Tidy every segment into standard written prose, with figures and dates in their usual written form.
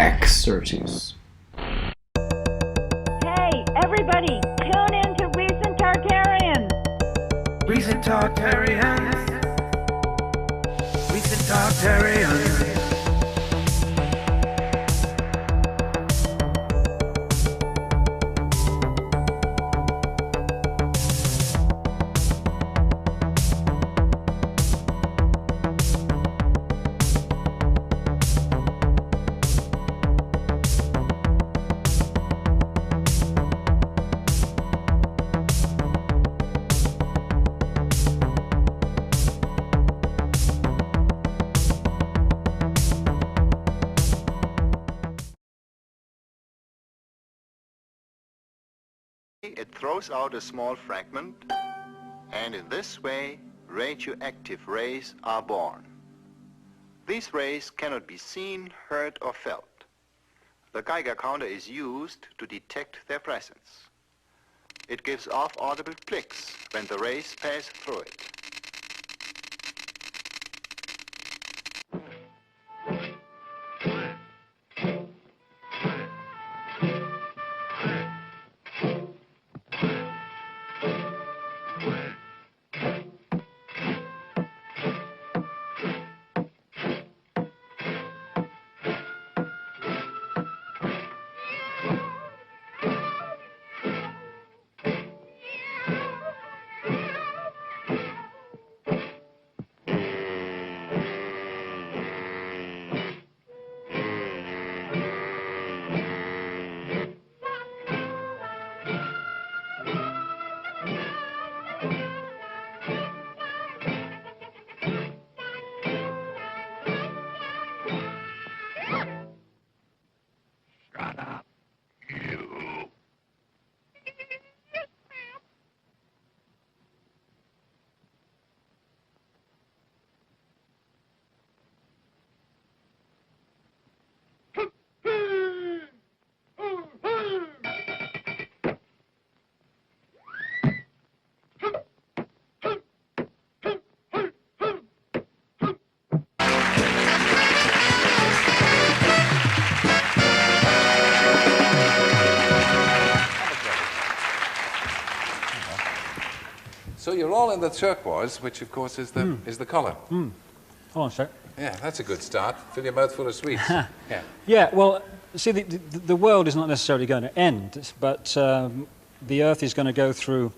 Xirtus. Hey, everybody, tune in to Recent Tartarians. Recent Tartarians. Recent Tartarians. It throws out a small fragment, and in this way, radioactive rays are born. These rays cannot be seen, heard, or felt. The Geiger counter is used to detect their presence. It gives off audible clicks when the rays pass through it. So you're all in the turquoise, which of course is the colour. Hold on a sec. Yeah, that's a good start. Fill your mouth full of sweets. Yeah. Yeah, well, see, the world is not necessarily going to end, but the Earth is going to go through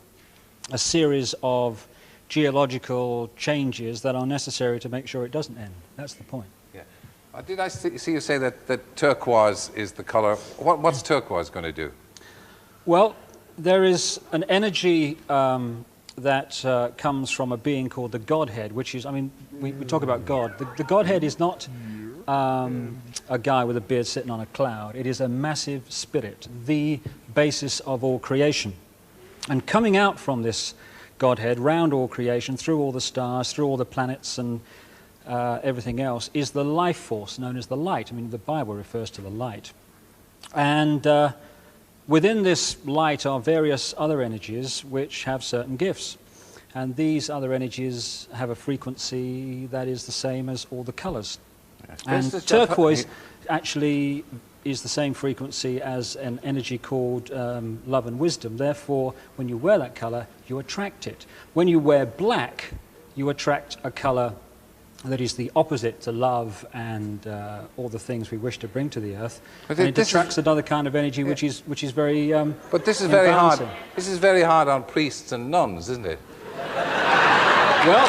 a series of geological changes that are necessary to make sure it doesn't end. That's the point. Yeah. Did I see you say that turquoise is the colour? What's turquoise going to do? Well, there is an energy that comes from a being called the Godhead, which is, I mean, we talk about God. The Godhead is not a guy with a beard sitting on a cloud. It is a massive spirit, the basis of all creation. And coming out from this Godhead, round all creation, through all the stars, through all the planets and everything else, is the life force known as the light. I mean, the Bible refers to the light. And within this light are various other energies which have certain gifts. And these other energies have a frequency that is the same as all the colors. Yes. And turquoise actually is the same frequency as an energy called love and wisdom. Therefore, when you wear that color, you attract it. When you wear black, you attract a color that is the opposite to love and all the things we wish to bring to the earth. But and it attracts another kind of energy, which is very. But this is very hard. This is very hard on priests and nuns, isn't it? Well,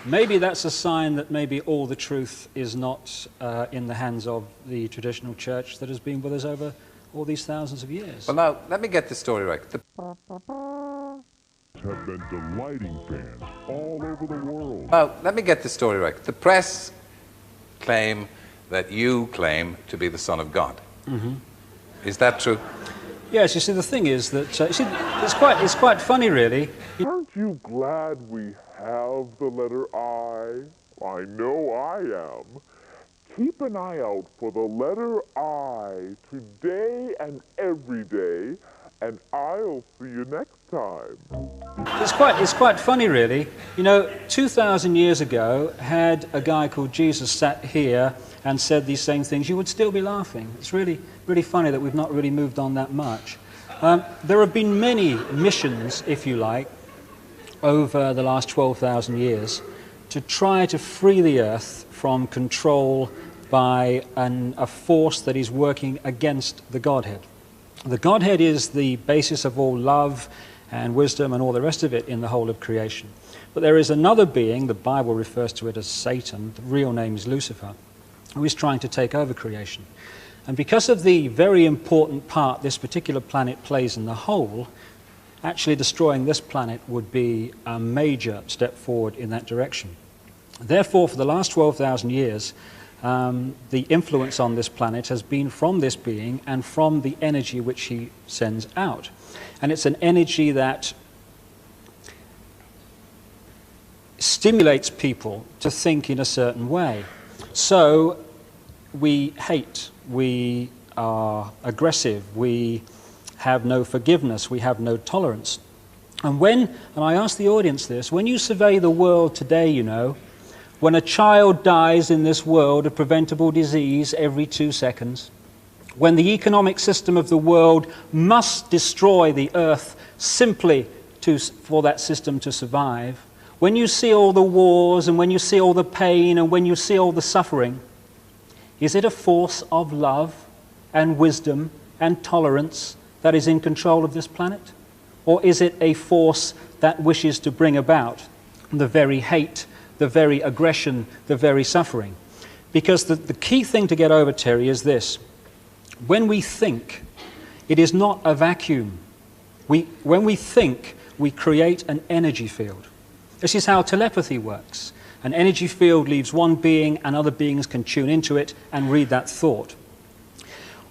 maybe that's a sign that maybe all the truth is not in the hands of the traditional church that has been with us over all these thousands of years. Well, now, let me get the story right. Have been delighting fans all over the world. Well, let me get the story right. The press claim that you claim to be the Son of God. Mm-hmm. Is that true? Yes, you see, the thing is that, you see, it's quite funny, really. Aren't you glad we have the letter I? I know I am. Keep an eye out for the letter I today and every day, and I'll see you next time. It's quite funny, really. You know, 2,000 years ago, had a guy called Jesus sat here and said these same things, you would still be laughing. It's really, really funny that we've not really moved on that much. There have been many missions, if you like, over the last 12,000 years to try to free the Earth from control by a force that is working against the Godhead. The Godhead is the basis of all love and wisdom and all the rest of it in the whole of creation. But there is another being, the Bible refers to it as Satan, the real name is Lucifer, who is trying to take over creation. And because of the very important part this particular planet plays in the whole, actually destroying this planet would be a major step forward in that direction. Therefore, for the last 12,000 years, the influence on this planet has been from this being and from the energy which he sends out. And it's an energy that stimulates people to think in a certain way. So we hate, we are aggressive, we have no forgiveness, we have no tolerance. And I ask the audience this, when you survey the world today, you know, when a child dies in this world of preventable disease every 2 seconds, when the economic system of the world must destroy the earth simply for that system to survive, when you see all the wars and when you see all the pain and when you see all the suffering, is it a force of love and wisdom and tolerance that is in control of this planet? Or is it a force that wishes to bring about the very hate, the very aggression, the very suffering? Because the key thing to get over, Terry, is this. When we think, it is not a vacuum. When we think, we create an energy field. This is how telepathy works. An energy field leaves one being and other beings can tune into it and read that thought.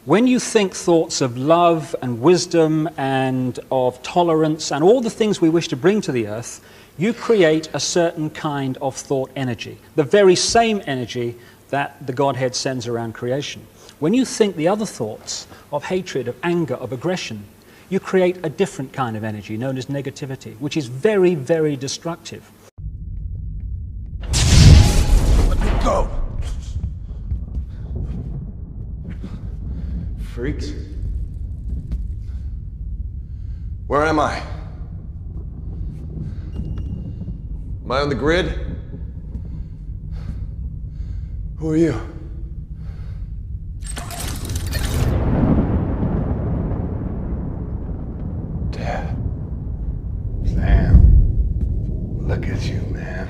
When you think thoughts of love and wisdom and of tolerance and all the things we wish to bring to the earth, you create a certain kind of thought energy, the very same energy that the Godhead sends around creation. When you think the other thoughts of hatred, of anger, of aggression, you create a different kind of energy known as negativity, which is very, very destructive. Let me go! Freaks? Where am I? Am I on the grid? Who are you? Dad. Sam, look at you, man.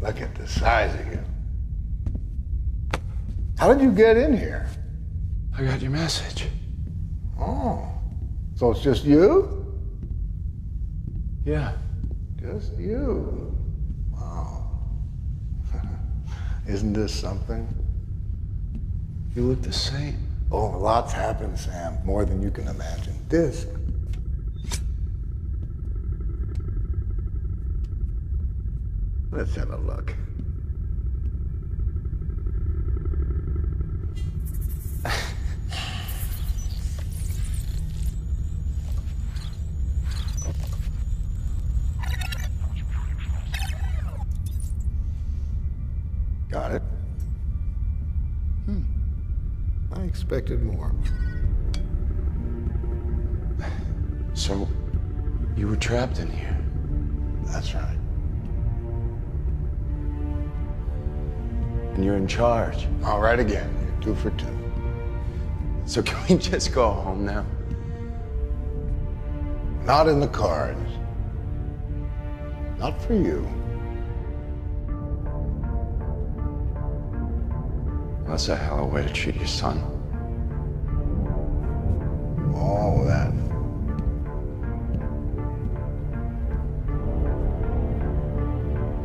Look at the size of you. How did you get in here? I got your message. Oh, so it's just you? Yeah. Just you. Wow. Isn't this something? You look the same. Oh, lots happened, Sam. More than you can imagine. Disc. Let's have a look. Got it? I expected more. So, you were trapped in here? That's right. And you're in charge? All right again. You're 2 for 2. So can we just go home now? Not in the cards. Not for you. That's a hell of a way to treat your son. All that.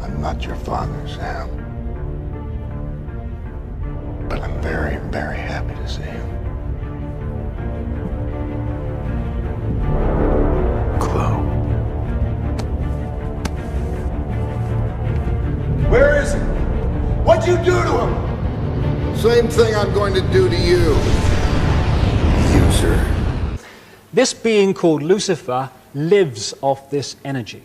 I'm not your father, Sam. But I'm very, very happy to see you. Chloe. Where is he? What'd you do to him? Same thing I'm going to do to you, user. This being called Lucifer lives off this energy.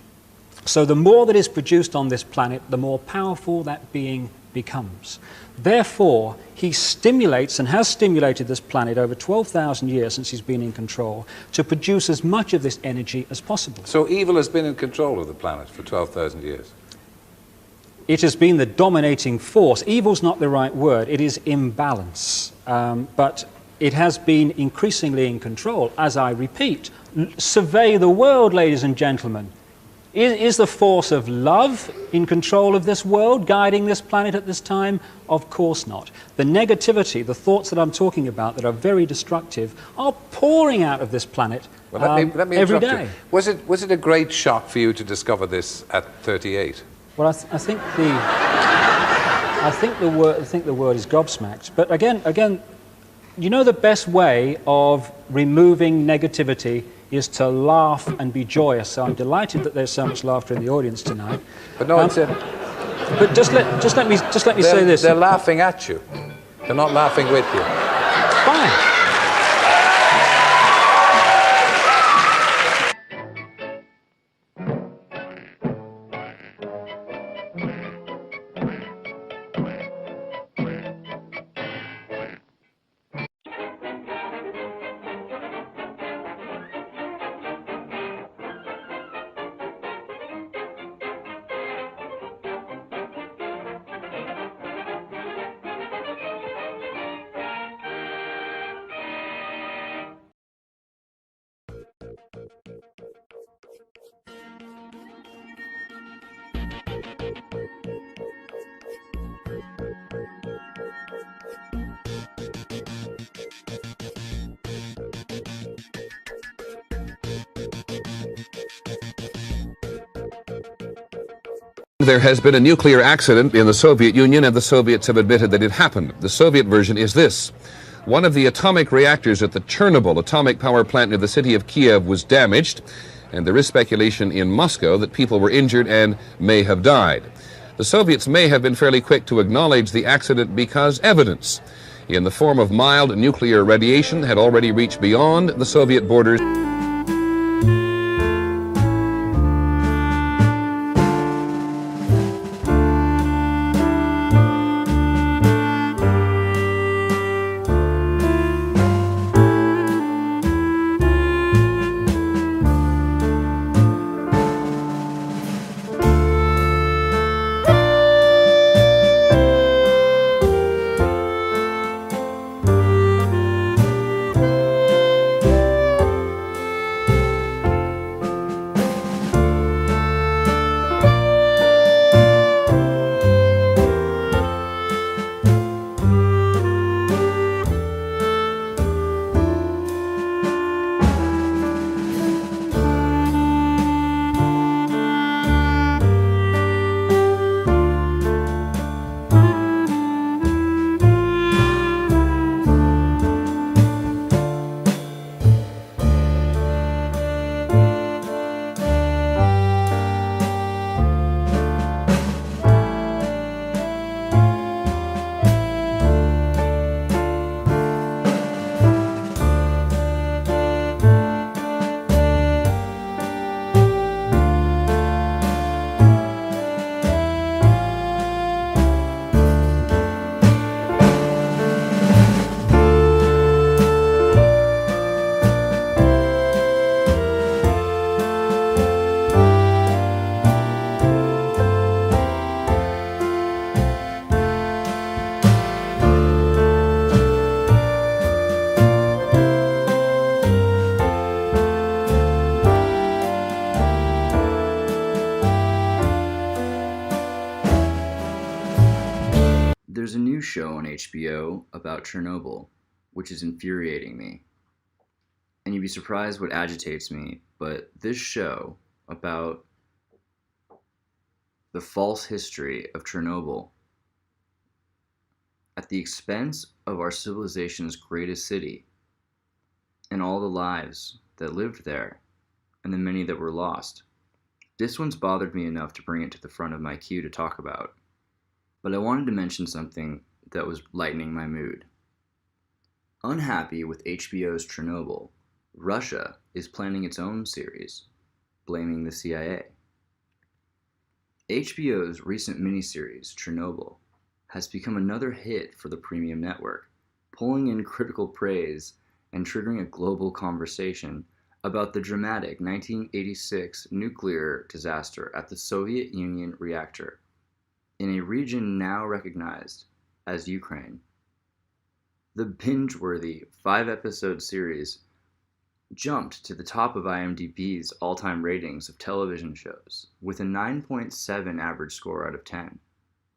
So the more that is produced on this planet, the more powerful that being becomes. Therefore, he stimulates and has stimulated this planet over 12,000 years since he's been in control to produce as much of this energy as possible. So evil has been in control of the planet for 12,000 years? It has been the dominating force. Evil's not the right word, it is imbalance. But it has been increasingly in control. As I repeat, survey the world, ladies and gentlemen. Is the force of love in control of this world, guiding this planet at this time? Of course not. The negativity, the thoughts that I'm talking about that are very destructive, are pouring out of this planet let me every interrupt day. you. Was it a great shock for you to discover this at 38? Well, I think the word is gobsmacked. But again, you know, the best way of removing negativity is to laugh and be joyous. So I'm delighted that there's so much laughter in the audience tonight. But no, it's but just let me say this. They're laughing at you. They're not laughing with you. Fine. There has been a nuclear accident in the Soviet Union, and the Soviets have admitted that it happened. The Soviet version is this. One of the atomic reactors at the Chernobyl atomic power plant near the city of Kiev was damaged, and there is speculation in Moscow that people were injured and may have died. The Soviets may have been fairly quick to acknowledge the accident because evidence in the form of mild nuclear radiation had already reached beyond the Soviet borders. There's a new show on HBO about Chernobyl, which is infuriating me. And you'd be surprised what agitates me, but this show about the false history of Chernobyl at the expense of our civilization's greatest city and all the lives that lived there and the many that were lost. This one's bothered me enough to bring it to the front of my queue to talk about. But I wanted to mention something that was lightening my mood. Unhappy with HBO's Chernobyl, Russia is planning its own series blaming the CIA. HBO's recent miniseries, Chernobyl, has become another hit for the premium network, pulling in critical praise and triggering a global conversation about the dramatic 1986 nuclear disaster at the Soviet Union reactor in a region now recognized as Ukraine. The binge-worthy 5-episode series jumped to the top of IMDb's all-time ratings of television shows, with a 9.7 average score out of 10,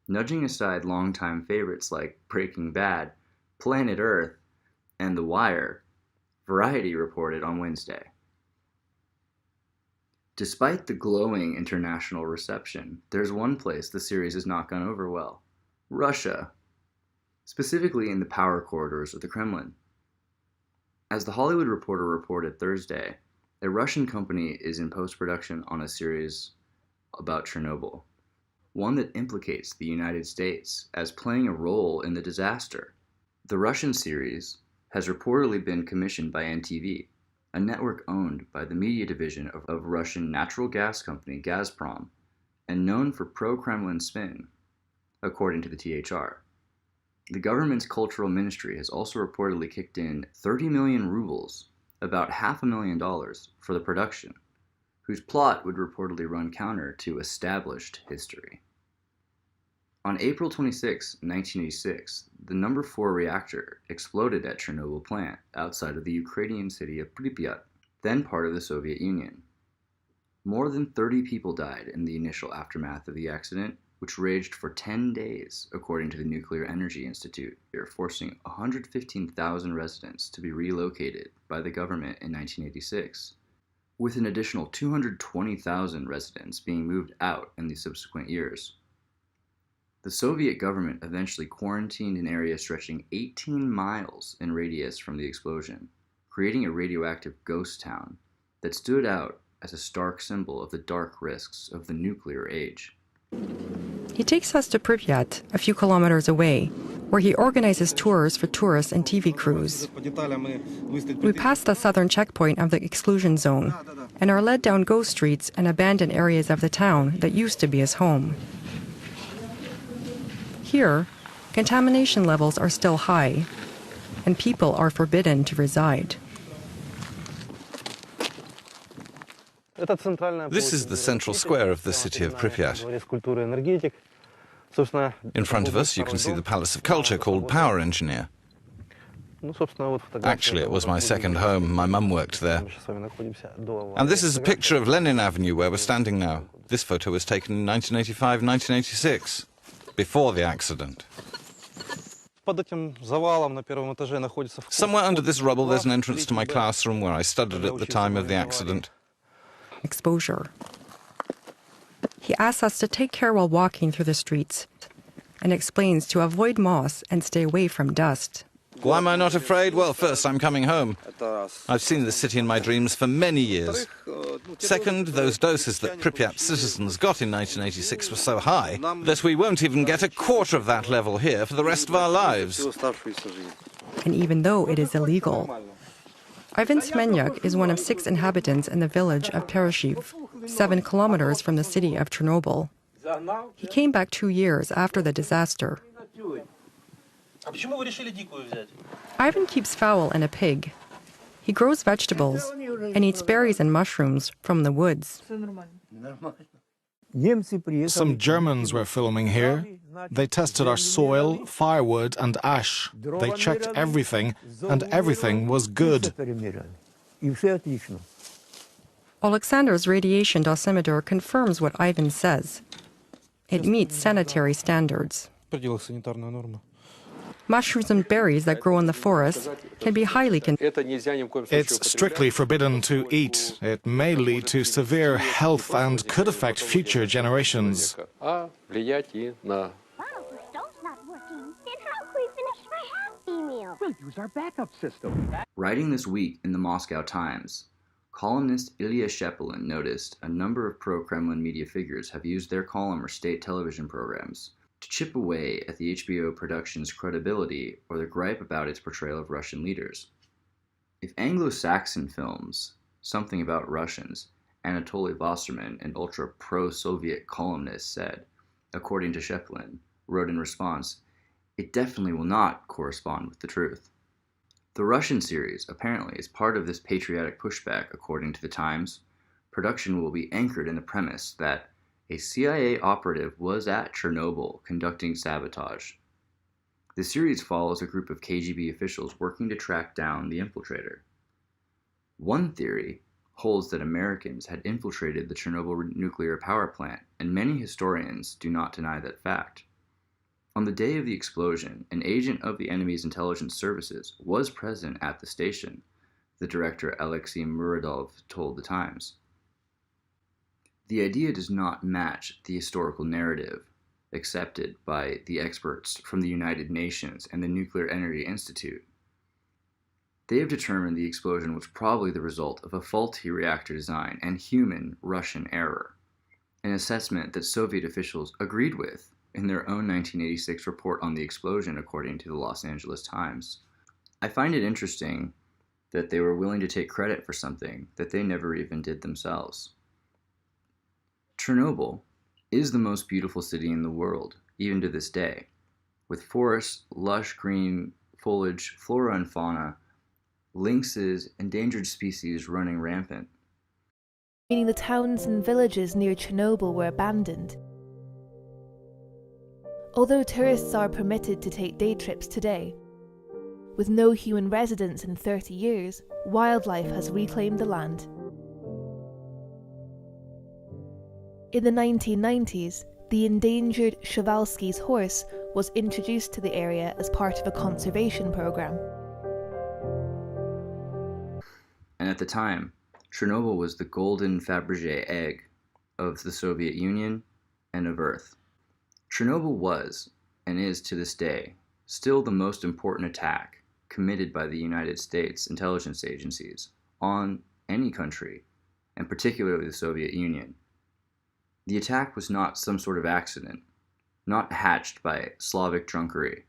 nudging aside longtime favorites like Breaking Bad, Planet Earth, and The Wire, Variety reported on Wednesday. Despite the glowing international reception, there's one place the series has not gone over well: Russia, specifically in the power corridors of the Kremlin. As The Hollywood Reporter reported Thursday, a Russian company is in post-production on a series about Chernobyl, one that implicates the United States as playing a role in the disaster. The Russian series has reportedly been commissioned by NTV, a network owned by the media division of Russian natural gas company Gazprom, and known for pro-Kremlin spin, according to the THR. The government's cultural ministry has also reportedly kicked in 30 million rubles, about $500,000, for the production, whose plot would reportedly run counter to established history. On April 26, 1986, the number 4 reactor exploded at Chernobyl plant outside of the Ukrainian city of Pripyat, then part of the Soviet Union. More than 30 people died in the initial aftermath of the accident, which raged for 10 days, according to the Nuclear Energy Institute, forcing 115,000 residents to be relocated by the government in 1986, with an additional 220,000 residents being moved out in the subsequent years. The Soviet government eventually quarantined an area stretching 18 miles in radius from the explosion, creating a radioactive ghost town that stood out as a stark symbol of the dark risks of the nuclear age. He takes us to Pripyat, a few kilometers away, where he organizes tours for tourists and TV crews. We pass the southern checkpoint of the exclusion zone and are led down ghost streets and abandoned areas of the town that used to be his home. Here, contamination levels are still high, and people are forbidden to reside. This is the central square of the city of Pripyat. In front of us, you can see the Palace of Culture called Power Engineer. Actually, it was my second home. My mum worked there. And this is a picture of Lenin Avenue, where we're standing now. This photo was taken in 1985, 1986, before the accident. Somewhere under this rubble, there's an entrance to my classroom where I studied at the time of the accident. Exposure. He asks us to take care while walking through the streets and explains to avoid moss and stay away from dust. Why am I not afraid? Well, first, I'm coming home. I've seen this city in my dreams for many years. Second, those doses that Pripyat citizens got in 1986 were so high that we won't even get a quarter of that level here for the rest of our lives. And even though it is illegal, Ivan Smenyak is one of 6 inhabitants in the village of Perashiv, 7 kilometers from the city of Chernobyl. He came back 2 years after the disaster. Ivan keeps fowl and a pig. He grows vegetables and eats berries and mushrooms from the woods. Some Germans were filming here. They tested our soil, firewood, and ash. They checked everything, and everything was good. Alexander's radiation dosimeter confirms what Ivan says. It meets sanitary standards. Mushrooms and berries that grow in the forest can be highly It's strictly forbidden to eat. It may lead to severe health and could affect future generations. Wow, the stove's not working. Then how can we finish my Happy Meal? We'll use our backup system. Writing this week in the Moscow Times, columnist Ilya Shepelin noticed a number of pro-Kremlin media figures have used their column or state television programs to chip away at the HBO production's credibility or the gripe about its portrayal of Russian leaders. If Anglo-Saxon films, something about Russians, Anatoly Wasserman, an ultra-pro-Soviet columnist, said, according to Shepelin, wrote in response, "It definitely will not correspond with the truth." The Russian series apparently is part of this patriotic pushback. According to the Times, production will be anchored in the premise that a CIA operative was at Chernobyl conducting sabotage. The series follows a group of KGB officials working to track down the infiltrator. One theory holds that Americans had infiltrated the Chernobyl nuclear power plant, and many historians do not deny that fact. On the day of the explosion, an agent of the enemy's intelligence services was present at the station, the director Alexei Muradov told the Times. The idea does not match the historical narrative accepted by the experts from the United Nations and the Nuclear Energy Institute. They have determined the explosion was probably the result of a faulty reactor design and human Russian error, an assessment that Soviet officials agreed with in their own 1986 report on the explosion, according to the Los Angeles Times. I find it interesting that they were willing to take credit for something that they never even did themselves. Chernobyl is the most beautiful city in the world, even to this day, with forests, lush green foliage, flora and fauna, lynxes, endangered species running rampant. Meaning the towns and villages near Chernobyl were abandoned. Although tourists are permitted to take day trips today, with no human residents in 30 years, wildlife has reclaimed the land. In the 1990s, the endangered Przewalski's horse was introduced to the area as part of a conservation program. And at the time, Chernobyl was the golden Fabergé egg of the Soviet Union and of Earth. Chernobyl was, and is to this day, still the most important attack committed by the United States intelligence agencies on any country, and particularly the Soviet Union. The attack was not some sort of accident, not hatched by Slavic drunkery,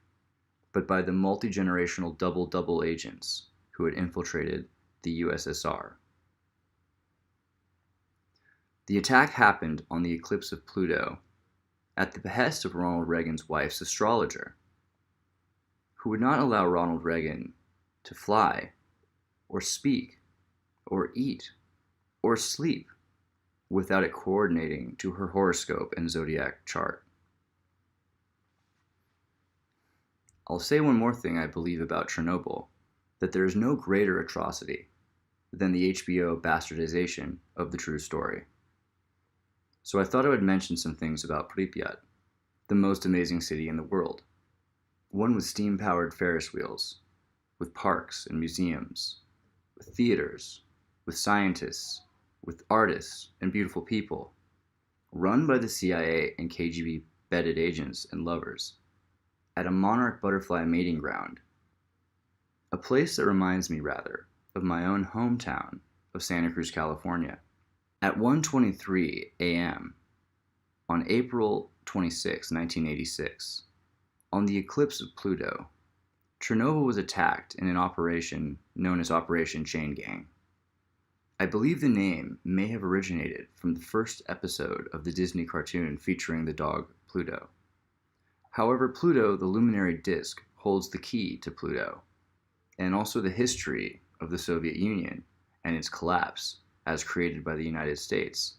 but by the multi-generational double-double agents who had infiltrated the USSR. The attack happened on the eclipse of Pluto at the behest of Ronald Reagan's wife's astrologer, who would not allow Ronald Reagan to fly, or speak, or eat, or sleep without it coordinating to her horoscope and zodiac chart. I'll say one more thing I believe about Chernobyl, that there is no greater atrocity than the HBO bastardization of the true story. So I thought I would mention some things about Pripyat, the most amazing city in the world. One with steam-powered Ferris wheels, with parks and museums, with theaters, with scientists, with artists and beautiful people, run by the CIA and KGB bedded agents and lovers, at a monarch butterfly mating ground, a place that reminds me rather of my own hometown of Santa Cruz, California. At 1:23 a.m. on April 26, 1986, on the eclipse of Pluto, Chernobyl was attacked in an operation known as Operation Chain Gang. I believe the name may have originated from the first episode of the Disney cartoon featuring the dog Pluto. However, Pluto, the luminary disk, holds the key to Pluto, and also the history of the Soviet Union and its collapse as created by the United States,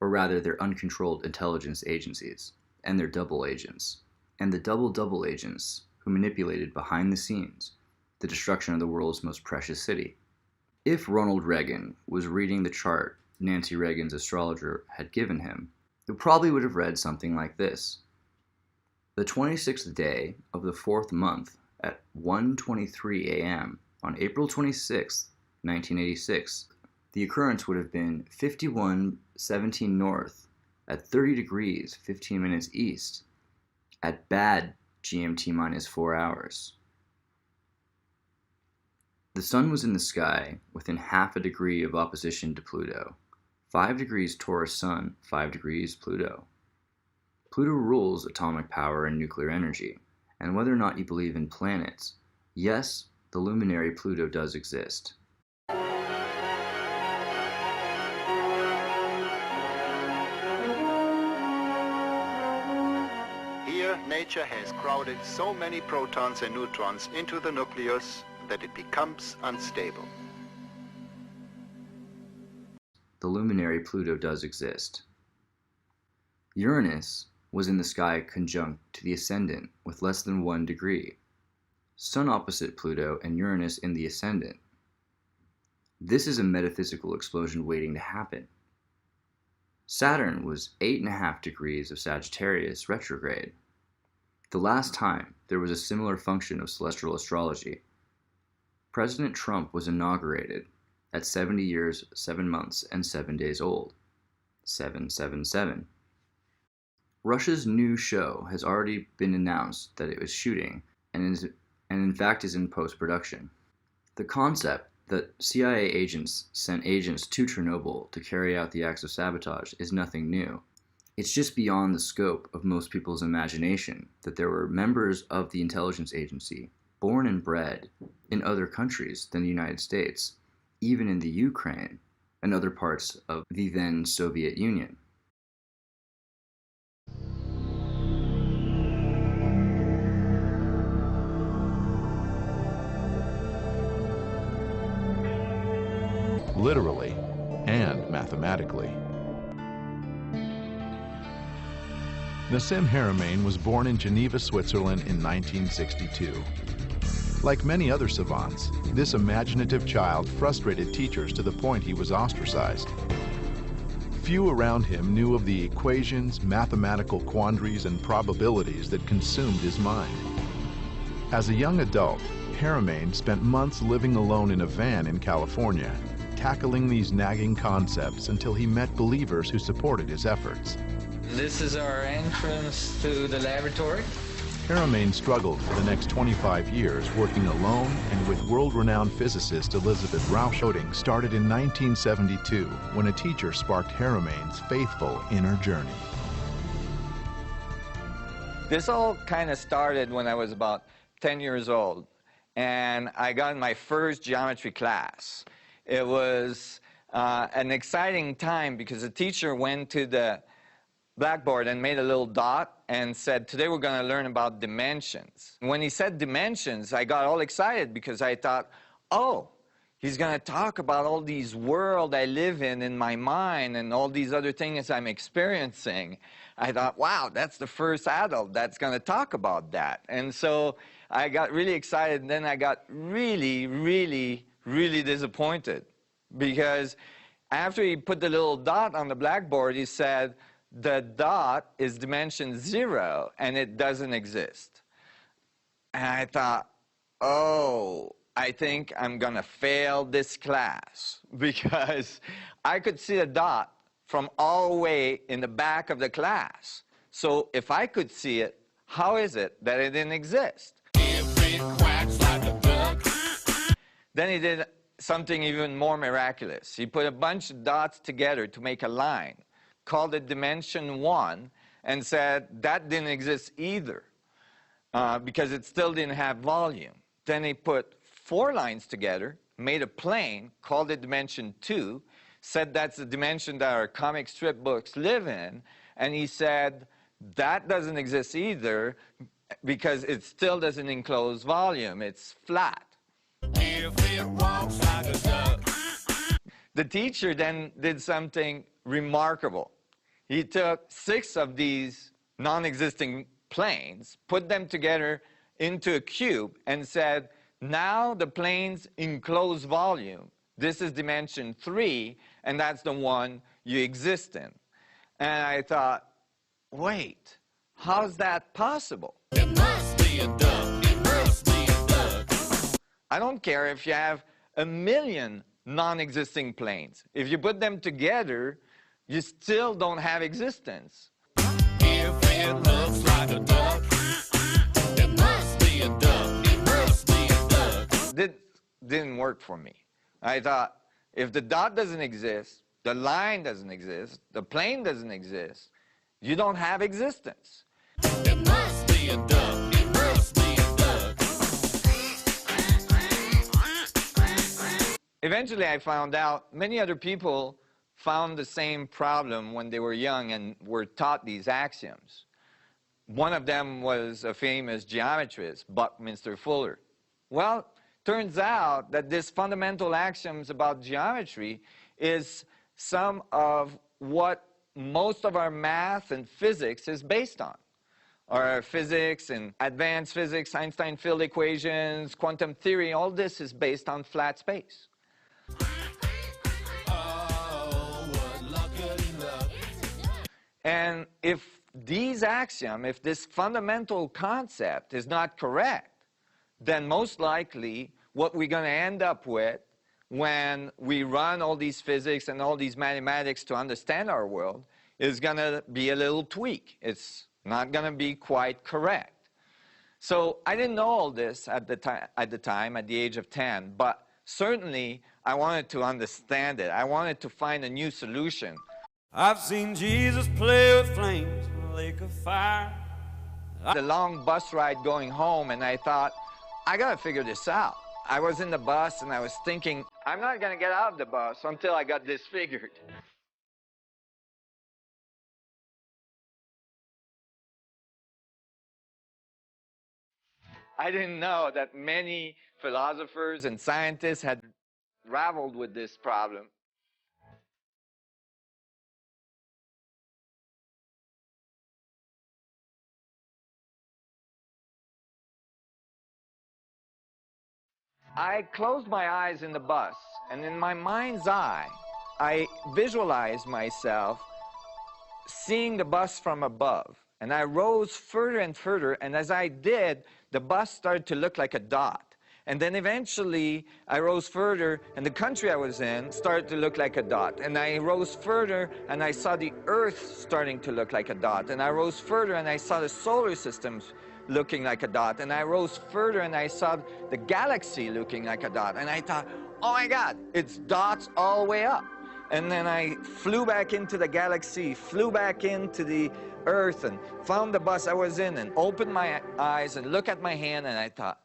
or rather their uncontrolled intelligence agencies and their double agents, and the double agents who manipulated behind the scenes the destruction of the world's most precious city. If Ronald Reagan was reading the chart Nancy Reagan's astrologer had given him, he probably would have read something like this. The 26th day of the 4th month at 1:23 a.m. on April 26, 1986, the occurrence would have been 51:17 north at 30 degrees 15 minutes east at bad GMT minus 4 hours. The sun was in the sky within half a degree of opposition to Pluto. 5 degrees Taurus Sun, 5 degrees Pluto. Pluto rules atomic power and nuclear energy, and whether or not you believe in planets, yes, the luminary Pluto does exist. Here, nature has crowded so many protons and neutrons into the nucleus that it becomes unstable. The luminary Pluto does exist. Uranus was in the sky conjunct to the ascendant with less than 1 degree. Sun opposite Pluto and Uranus in the ascendant. This is a metaphysical explosion waiting to happen. Saturn was 8.5 degrees of Sagittarius retrograde. The last time there was a similar function of celestial astrology. President Trump was inaugurated at 70 years, 7 months, and 7 days old. 777. Russia's new show has already been announced that it was shooting and in fact is in post-production. The concept that CIA agents sent agents to Chernobyl to carry out the acts of sabotage is nothing new. It's just beyond the scope of most people's imagination that there were members of the intelligence agency born and bred in other countries than the United States, even in the Ukraine and other parts of the then Soviet Union. Literally and mathematically. Nassim Haramein was born in Geneva, Switzerland in 1962. Like many other savants, this imaginative child frustrated teachers to the point he was ostracized. Few around him knew of the equations, mathematical quandaries, and probabilities that consumed his mind. As a young adult, Haramein spent months living alone in a van in California, tackling these nagging concepts until he met believers who supported his efforts. This is our entrance to the laboratory. Haramein struggled for the next 25 years, working alone and with world-renowned physicist Elizabeth Rausch-Hoding started in 1972 when a teacher sparked Haramein's faithful inner journey. This all kind of started when I was about 10 years old, and I got in my first geometry class. It was an exciting time because the teacher went to the blackboard and made a little dot and said, today we're going to learn about dimensions. When he said dimensions, I got all excited because I thought, oh, he's going to talk about all these worlds I live in my mind and all these other things I'm experiencing. I thought, wow, that's the first adult that's going to talk about that. And so I got really excited, and then I got really, really, really disappointed because after he put the little dot on the blackboard, he said, the dot is dimension 0 and it doesn't exist. And I thought, oh, I think I'm going to fail this class because I could see a dot from all the way in the back of the class. So if I could see it, how is it that it didn't exist? Then he did something even more miraculous. He put a bunch of dots together to make a line, called it dimension 1, and said that didn't exist either because it still didn't have volume. Then he put 4 lines together, made a plane, called it dimension 2, said that's the dimension that our comic strip books live in, and he said that doesn't exist either because it still doesn't enclose volume, it's flat. If it walks like a duck. The teacher then did something remarkable. He took 6 of these non-existing planes, put them together into a cube, and said, now the planes enclose volume. This is dimension 3, and that's the one you exist in. And I thought, wait, how's that possible? It must be a duck. It must be a duck. I don't care if you have 1,000,000 non-existing planes. If you put them together, you still don't have existence. If it looks like a duck, it must be a duck. It must be a duck. This didn't work for me. I thought, if the dot doesn't exist, the line doesn't exist, the plane doesn't exist, you don't have existence. It must be a duck. It must be a duck. Eventually, I found out many other people found the same problem when they were young and were taught these axioms. One of them was a famous geometrist, Buckminster Fuller. Well, turns out that this fundamental axioms about geometry is some of what most of our math and physics is based on. Our physics and advanced physics, Einstein field equations, quantum theory, all this is based on flat space. And if these axioms, if this fundamental concept is not correct, then most likely what we're going to end up with when we run all these physics and all these mathematics to understand our world is going to be a little tweak. It's not going to be quite correct. So I didn't know all this at the time, at the age of 10, but certainly I wanted to understand it. I wanted to find a new solution. I've seen Jesus play with flames in a lake of fire. The long bus ride going home, and I thought, I got to figure this out. I was in the bus, and I was thinking, I'm not going to get out of the bus until I got this figured. I didn't know that many philosophers and scientists had grappled with this problem. I closed my eyes in the bus, and in my mind's eye, I visualized myself seeing the bus from above. And I rose further and further, and as I did, the bus started to look like a dot. And then eventually, I rose further, and the country I was in started to look like a dot. And I rose further, and I saw the Earth starting to look like a dot. And I rose further, and I saw the solar systems looking like a dot. And I rose further, and I saw the galaxy looking like a dot. And I thought, oh my God, it's dots all the way up. And then I flew back into the galaxy, flew back into the Earth, and found the bus I was in, and opened my eyes and looked at my hand, and I thought,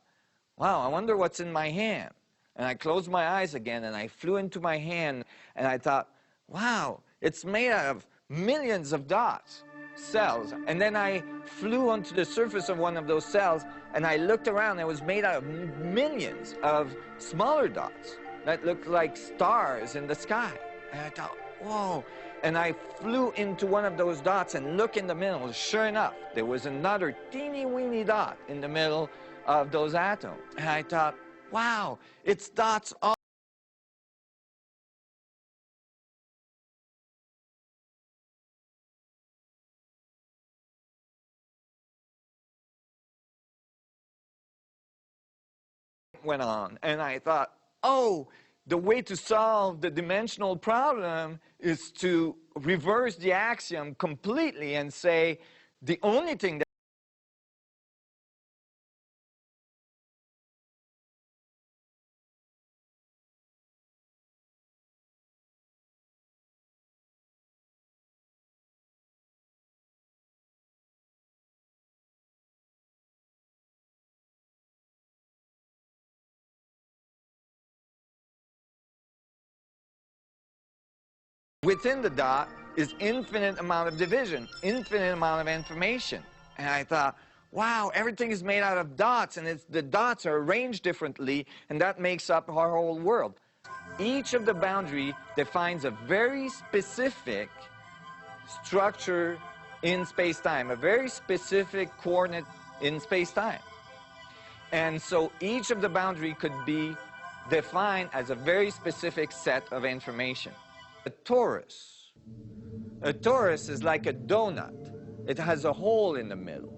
wow, I wonder what's in my hand. And I closed my eyes again, and I flew into my hand, and I thought, wow, it's made out of millions of dots, cells. And then I flew onto the surface of one of those cells, and I looked around, and it was made out of millions of smaller dots that looked like stars in the sky. And I thought, whoa. And I flew into one of those dots and looked in the middle. Sure enough, there was another teeny-weeny dot in the middle of those atoms. And I thought, wow, it's dots all. Went on, and I thought, oh, the way to solve the dimensional problem is to reverse the axiom completely and say the only thing that within the dot is infinite amount of division, infinite amount of information. And I thought, wow, everything is made out of dots, and the dots are arranged differently, and that makes up our whole world. Each of the boundary defines a very specific structure in space-time, a very specific coordinate in space-time. And so each of the boundary could be defined as a very specific set of information. A torus is like a donut. It has a hole in the middle.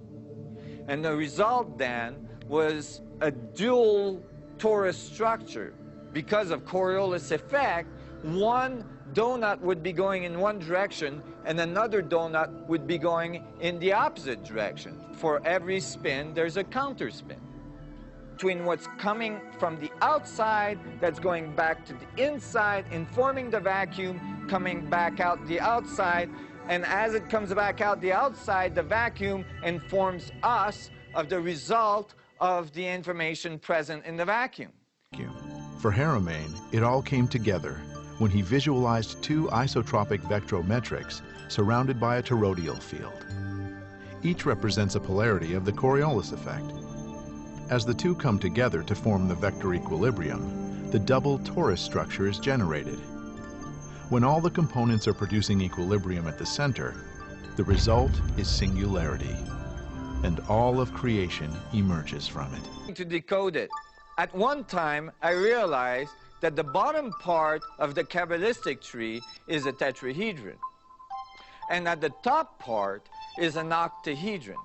And the result then was a dual torus structure. Because of Coriolis effect, one donut would be going in one direction and another donut would be going in the opposite direction. For every spin, there's a counter spin. Between what's coming from the outside that's going back to the inside, informing the vacuum, coming back out the outside, and as it comes back out the outside, the vacuum informs us of the result of the information present in the vacuum. For Haramain, it all came together when he visualized two isotropic vectrometrics surrounded by a toroidal field. Each represents a polarity of the Coriolis effect. As the two come together to form the vector equilibrium, the double torus structure is generated. When all the components are producing equilibrium at the center, the result is singularity, and all of creation emerges from it. To decode it, at one time I realized that the bottom part of the Kabbalistic tree is a tetrahedron, and at the top part is an octahedron.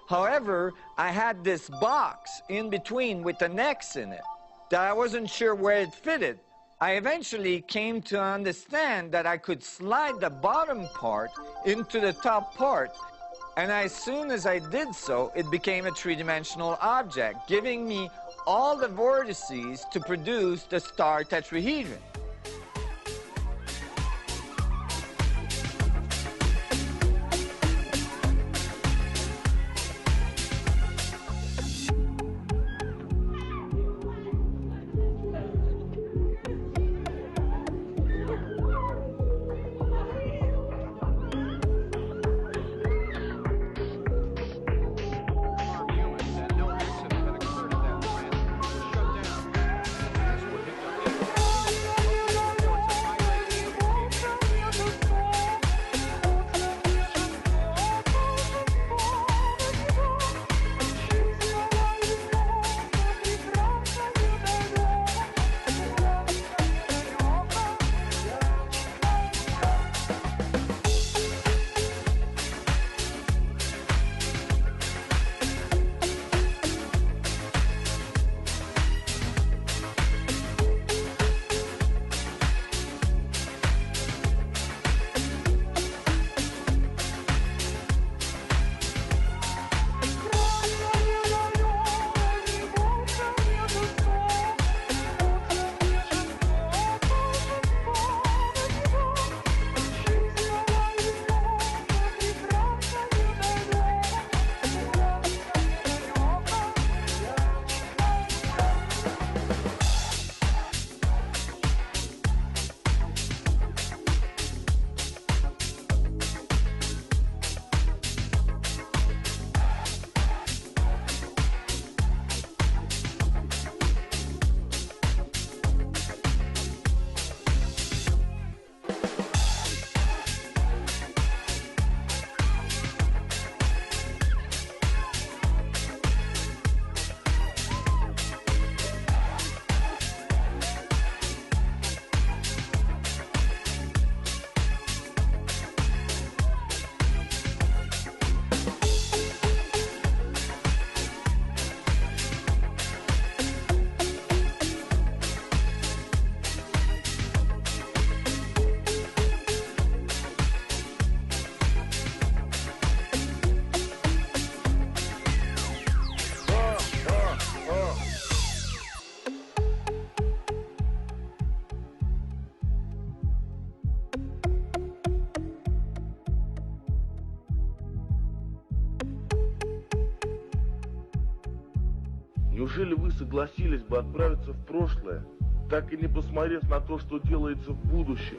However, I had this box in between with an X in it that I wasn't sure where it fitted. I eventually came to understand that I could slide the bottom part into the top part, and as soon as I did so, it became a three-dimensional object, giving me all the vortices to produce the star tetrahedron. Неужели вы согласились бы отправиться в прошлое, так и не посмотрев на то, что делается в будущем?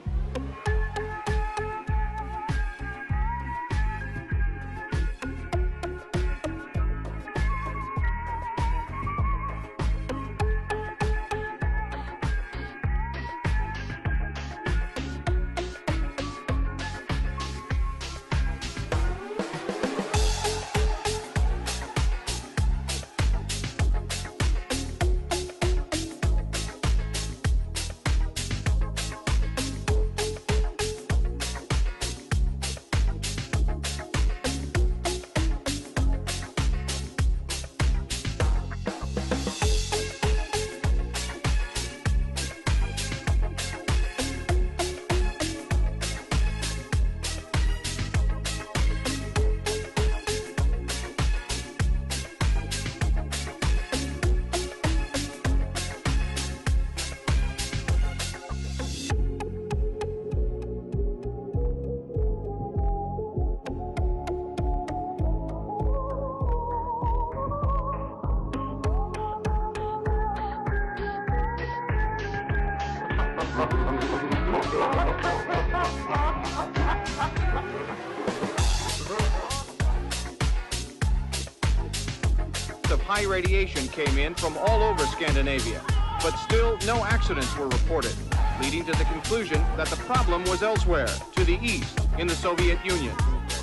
Reports of high radiation came in from all over Scandinavia, but still no accidents were reported, leading to the conclusion that the problem was elsewhere, to the east, in the Soviet Union.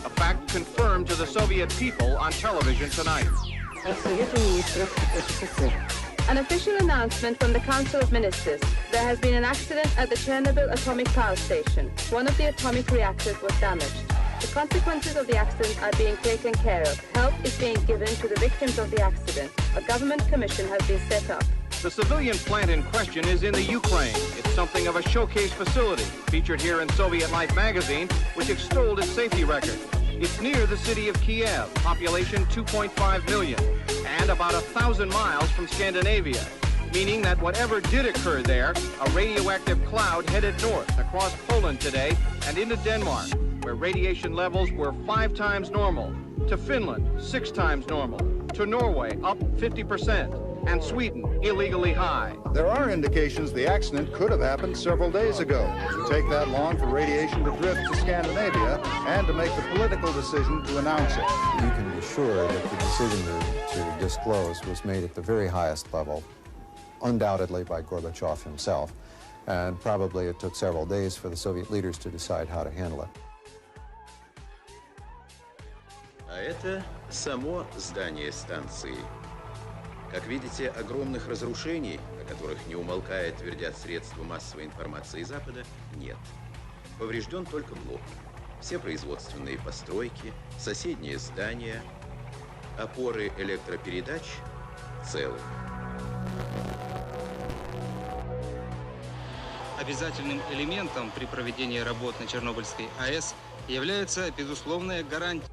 A fact confirmed to the Soviet people on television tonight. An official announcement from the Council of Ministers. There has been an accident at the Chernobyl atomic power station. One of the atomic reactors was damaged. The consequences of the accident are being taken care of. Help is being given to the victims of the accident. A government commission has been set up. The civilian plant in question is in the Ukraine. It's something of a showcase facility, featured here in Soviet Life magazine, which extolled its safety record. It's near the city of Kiev, population 2.5 million, and about 1,000 miles from Scandinavia, meaning that whatever did occur there, a radioactive cloud headed north across Poland today and into Denmark, where radiation levels were 5 times normal, to Finland, 6 times normal, to Norway, up 50%, and Sweden, illegally high. There are indications the accident could have happened several days ago. To take that long for radiation to drift to Scandinavia and to make the political decision to announce it. You can be sure that the decision to disclose was made at the very highest level, undoubtedly by Gorbachev himself, and probably it took several days for the Soviet leaders to decide how to handle it. А это само здание станции. Как видите, огромных разрушений, о которых не умолкая твердят средства массовой информации Запада, нет. Поврежден только блок. Все производственные постройки, соседние здания, опоры электропередач целы. Обязательным элементом при проведении работ на Чернобыльской АЭС является безусловная гарантия.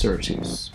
Xirtus.